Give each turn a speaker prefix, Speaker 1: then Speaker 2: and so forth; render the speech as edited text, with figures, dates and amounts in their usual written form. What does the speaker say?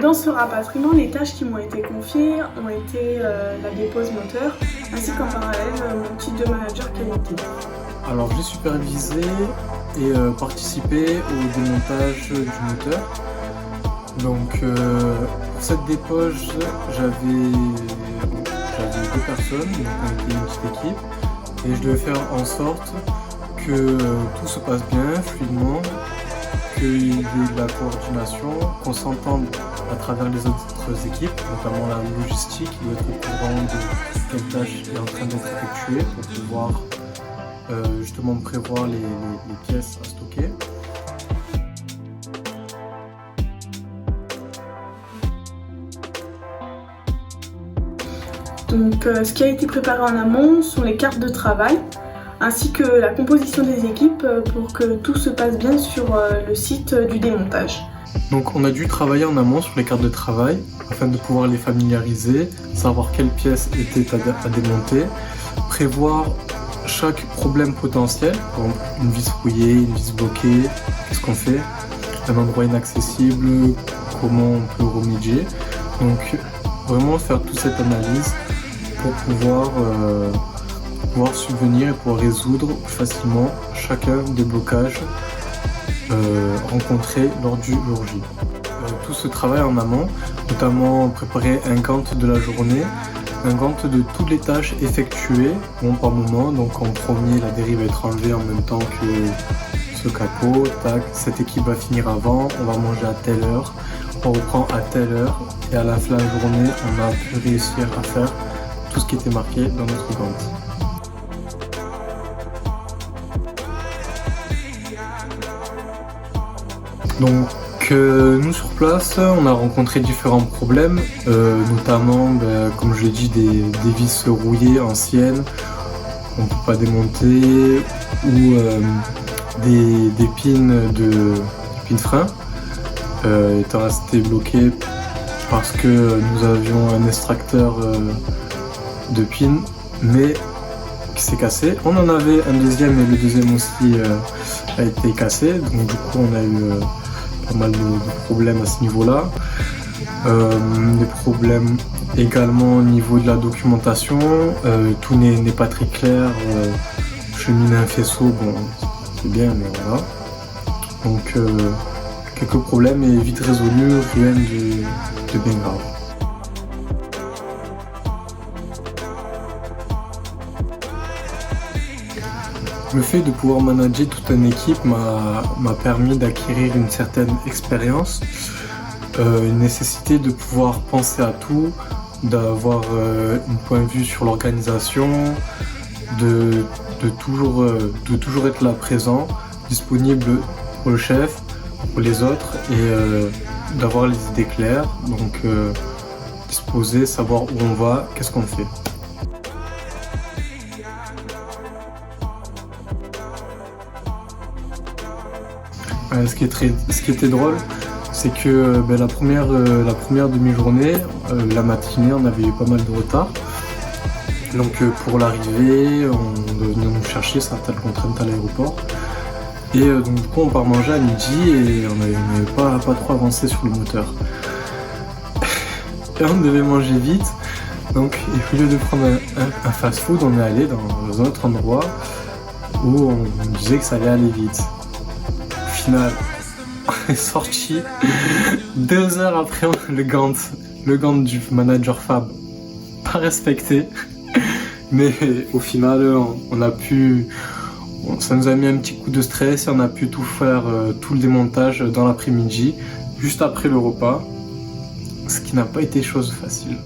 Speaker 1: Dans ce rapatriement, les tâches qui m'ont été confiées ont été la dépose moteur, ainsi qu'en parallèle mon titre de manager qualité.
Speaker 2: Alors j'ai supervisé et participé au démontage du moteur. Donc pour cette dépose, j'avais 2 personnes, donc on était une petite équipe, et je devais faire en sorte que tout se passe bien, fluidement, qu'il y ait de la coordination, qu'on s'entende à travers les autres équipes, notamment la logistique, qui doit être au courant de quelle tâche est en train d'être effectuée pour pouvoir justement prévoir les pièces à stocker.
Speaker 1: Donc ce qui a été préparé en amont sont les cartes de travail, ainsi que la composition des équipes pour que tout se passe bien sur le site du démontage.
Speaker 2: Donc on a dû travailler en amont sur les cartes de travail afin de pouvoir les familiariser, savoir quelles pièces étaient à démonter, prévoir chaque problème potentiel, par exemple une vis rouillée, une vis bloquée, qu'est-ce qu'on fait, un endroit inaccessible, comment on peut remédier. Donc vraiment faire toute cette analyse pour pouvoir subvenir et pouvoir résoudre plus facilement chacun des blocages rencontrés lors du jour J. Tout ce travail en amont, notamment préparer un gantt de la journée, un gantt de toutes les tâches effectuées par moment. Donc en premier, la dérive va être enlevée en même temps que ce capot. Tac, cette équipe va finir avant, on va manger à telle heure, on reprend à telle heure, et à la fin de la journée, on a pu réussir à faire tout ce qui était marqué dans notre gantt. Donc nous sur place, on a rencontré différents problèmes, notamment, comme je l'ai dit, des vis rouillées anciennes qu'on ne peut pas démonter, ou des pins de frein étant restés bloqués parce que nous avions un extracteur de pins, mais qui s'est cassé. On en avait un deuxième et le deuxième aussi a été cassé, donc du coup on a eu pas mal de problèmes à ce niveau-là. Des problèmes également au niveau de la documentation, tout n'est pas très clair. Cheminer un faisceau, bon, c'est bien, mais voilà. Donc quelques problèmes et vite résolus, rien de bien grave. Le fait de pouvoir manager toute une équipe m'a permis d'acquérir une certaine expérience, une nécessité de pouvoir penser à tout, d'avoir un point de vue sur l'organisation, de toujours être là présent, disponible pour le chef, pour les autres, et d'avoir les idées claires, donc disposer, savoir où on va, qu'est-ce qu'on fait. Ce qui était drôle, c'est que la première demi-journée, la matinée, on avait eu pas mal de retard. Donc pour l'arrivée, on venait nous chercher certaines contraintes à l'aéroport. Et donc du coup on part manger à midi et on n'avait pas trop avancé sur le moteur. Et on devait manger vite. Donc au lieu de prendre un fast-food, on est allé dans un autre endroit où on nous disait que ça allait aller vite. Au final, on est sorti 2 heures après le gantt du manager Fab, pas respecté. Mais au final, ça nous a mis un petit coup de stress et on a pu tout faire, tout le démontage dans l'après-midi, juste après le repas, ce qui n'a pas été chose facile.